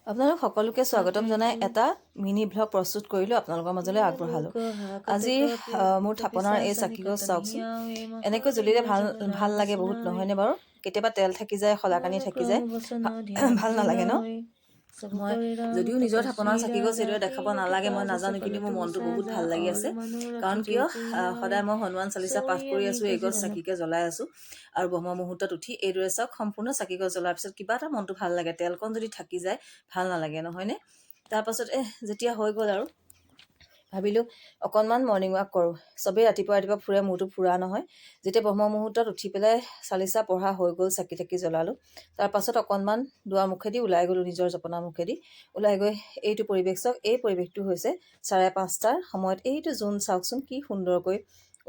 আপোনালোক সকলোকে স্বাগতম জনাই এটা মিনি ব্লগ প্ৰস্তুত কৰিলোঁ আপোনালোকৰ মাজলৈ আগবঢ়ালোঁ। আজি মোৰ থাপনাৰ এই চাকিগছ চাওকচোন, এনেকৈ জ্বলিলে ভাল লাগে বহুত, নহয়নে বাৰু? কেতিয়াবা তেল থাকি যায়, শলাকানি থাকি যায়, ভাল নালাগে ন? মই যদিও নিজৰ থাপনাৰ চাকিগছ এইদৰে দেখাব নালাগে মই নাজানো, কিন্তু মোৰ মনটো বহুত ভাল লাগি আছে। কাৰণ কিয় সদায় মই হনুমান চালিচা পাঠ কৰি আছোঁ, এই গছ চাকিকে জ্বলাই আছোঁ। আৰু ব্ৰহ্ম মুহূৰ্তত উঠি এইদৰে চাওক, সম্পূৰ্ণ চাকিগছ জ্বলাৰ পিছত কিবা এটা মনটো ভাল লাগে। তেলকণ যদি থাকি যায় ভাল নালাগে, নহয়নে? তাৰপাছত যেতিয়া হৈ গ'ল আৰু ভাবিলোঁ অকণমান মৰ্ণিং ৱাক কৰোঁ। চবেই ৰাতিপুৱা ফুৰে, মোৰতো ফুৰা নহয়। যেতিয়া ব্ৰহ্ম মুহূৰ্তত উঠি পেলাই চালিচা পঢ়া হৈ গ'ল, চাকি থাকি জ্বলালোঁ। তাৰপাছত অকণমান দুৱাৰ মুখেদি ওলাই গ'লোঁ, নিজৰ জপনাৰ মুখেদি ওলাই গৈ এইটো পৰিৱেশ চাওক। এই পৰিৱেশটো হৈছে 5:30টাৰ সময়ত। এইটো জোন চাওকচোন কি সুন্দৰকৈ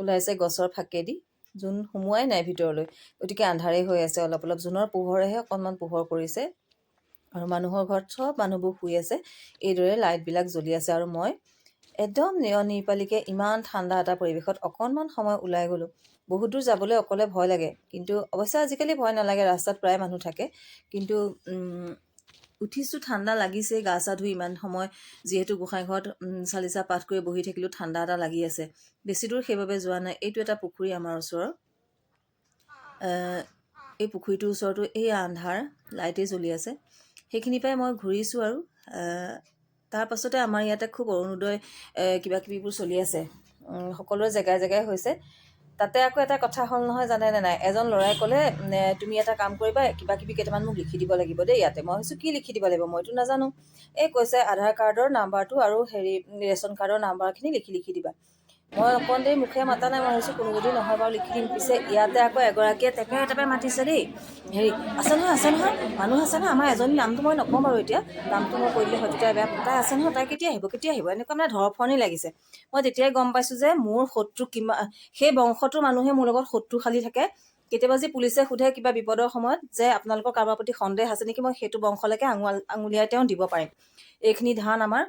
ওলাইছে গছৰ ফাকেদি। জোন সোমোৱাই নাই ভিতৰলৈ, গতিকে আন্ধাৰেই হৈ আছে। অলপ অলপ জোনৰ পোহৰেহে অকণমান পোহৰ কৰিছে। আৰু মানুহৰ ঘৰত চব মানুহবোৰ শুই আছে, এইদৰে লাইটবিলাক জ্বলি আছে। আৰু মই একদম নিৰপালিকে ইমান ঠাণ্ডা এটা পৰিৱেশত অকণমান সময় ওলাই গ'লোঁ। বহুত দূৰ যাবলৈ অকলে ভয় লাগে, কিন্তু অৱশ্যে আজিকালি ভয় নালাগে, ৰাস্তাত প্ৰায় মানুহ থাকে। কিন্তু উঠিছোঁ, ঠাণ্ডা লাগিছে, গা চা ধুই ইমান সময় যিহেতু গোঁসাই ঘৰত চালিচা পাঠ কৰি বহি থাকিলোঁ, ঠাণ্ডা এটা লাগি আছে। বেছি দূৰ সেইবাবে যোৱা নাই। এইটো এটা পুখুৰী আমাৰ ওচৰৰ। এই পুখুৰীটোৰ ওচৰতো এই আন্ধাৰ, লাইটেই জ্বলি আছে। সেইখিনি পৰাই মই ঘূৰিছোঁ। আৰু তাৰপাছতে আমাৰ ইয়াতে খুব অৰুণোদয় কিবা কিবিবোৰ চলি আছে, সকলোৰে জেগাই জেগাই হৈছে। তাতে আকৌ এটা কথা হ'ল নহয়, জানেনে নাই? এজন ল'ৰাই ক'লে তুমি এটা কাম কৰিবা, কিবা কিবি কেইটামান মোক লিখি দিব লাগিব দেই ইয়াতে। মই ভাবিছোঁ কি লিখি দিব লাগিব, মইতো নাজানো। কৈছে আধাৰ কাৰ্ডৰ নাম্বাৰটো আৰু ৰেচন কাৰ্ডৰ নাম্বাৰখিনি লিখি দিবা। মই অকণ দেৰি মুখে মাতা নাই, মই ভাবিছোঁ কোনো যদি নহয় বাৰু লিখি দিম। পিছে ইয়াতে আকৌ এগৰাকীয়ে টেপে মাতিছে দেই, আছে নহয় মানুহ আছে নহয়, আমাৰ এজনী নামটো মই নকওঁ বাৰু এতিয়া, নামটো মই কৈ দিলে হয়তো তাই বেয়া পাব। তাই আছে নহয়, তাই কেতিয়া আহিব এনেকুৱা মানে ধৰফৰণি লাগিছে। মই তেতিয়াই গম পাইছোঁ যে মোৰ শত্ৰু কিমান, সেই বংশটোৰ মানুহে মোৰ লগত শত্ৰুশালী থাকে। কেতিয়াবা যে পুলিচে সোধে কিবা বিপদৰ সময়ত যে আপোনালোকৰ কাৰোবাৰ প্ৰতি সন্দেহ আছে নেকি, মই সেইটো বংশলৈকে আঙুলিয়াই তেওঁ দিব পাৰিম। এইখিনি ধান আমাৰ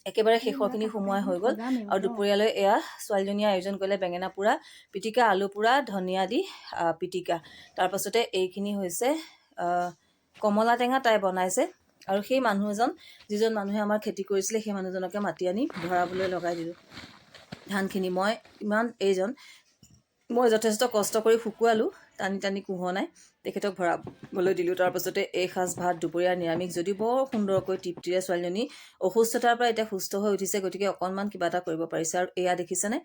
একেবাৰে শেষৰখিনি সোমোৱাই হৈ গ'ল। আৰু দুপৰীয়ালৈ এয়া ছোৱালীজনীয়ে আয়োজন কৰিলে বেঙেনা পোৰা পিটিকা, আলু পোৰা, ধনিয়া দি পিটিকা। তাৰপাছতে এইখিনি হৈছে কমলা টেঙা তাই বনাইছে। আৰু সেই যিজন মানুহে আমাৰ খেতি কৰিছিলে, সেই মানুহজনকে মাতি আনি ভৰাবলৈ লগাই দিলোঁ ধানখিনি। মই যথেষ্ট কষ্ট কৰি শুকুৱালোঁ, টানি কোহনাই তেখেতক ভৰাবলৈ দিলোঁ। তাৰপাছতে এই সাজ ভাত দুপৰীয়াৰ নিৰামিষ, যদিও বৰ সুন্দৰকৈ তৃপ্তিৰে ছোৱালীজনী অসুস্থতাৰ পৰা এতিয়া সুস্থ হৈ উঠিছে, গতিকে অকণমান কিবা এটা কৰিব পাৰিছে। আৰু এয়া দেখিছেনে,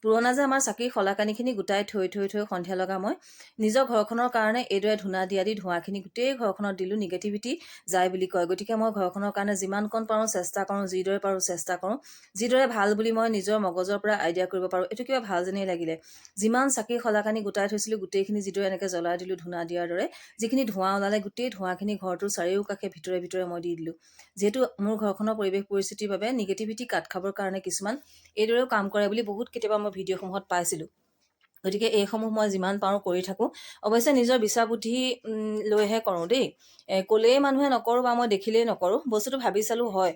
পুৰণা যে আমাৰ চাকিৰ শলাকানিখিনি গোটাই থৈ সন্ধিয়া লগা মই নিজৰ ঘৰখনৰ কাৰণে এইদৰে ধূনা দি ধোঁৱাখিনি গোটেই ঘৰখনত দিলোঁ। নিগেটিভিটি যায় বুলি কয়, গতিকে মই ঘৰখনৰ কাৰণে যিমানকণ পাৰোঁ চেষ্টা কৰোঁ, যিদৰে পাৰোঁ চেষ্টা কৰোঁ, যিদৰে ভাল বুলি মই নিজৰ মগজৰ পৰা আইডিয়া কৰিব পাৰোঁ। এইটো কিবা ভাল যেনেই লাগিলে। যিমান চাকিৰ শলাকানি গোটাই থৈছিলোঁ গোটেইখিনি যিদৰে এনেকৈ জ্বলাই দিলোঁ ধূনা দিয়াৰ দৰে। যিখিনি ধোঁৱা ওলালে গোটেই ধোঁৱাখিনি ঘৰটোৰ চাৰিওকাষে ভিতৰে মই দি দিলোঁ। যিহেতু মোৰ ঘৰখনৰ পৰিৱেশ পৰিস্থিতিৰ বাবে নিগেটিভিটি কাট খাবৰ কাৰণে কিছুমান এইদৰেও কাম কৰে বুলি বহুত কেতিয়াবা মই ভিডিঅ'সমূহত পাইছিলোঁ। গতিকে এইসমূহ মই যিমান পাৰোঁ কৰি থাকোঁ। অৱশ্যে নিজৰ বিচাৰ বুদ্ধি লৈহে কৰোঁ দেই। ক'লেই মানুহে নকৰোঁ বা মই দেখিলেই নকৰোঁ, বস্তুটো ভাবি চালোঁ হয়।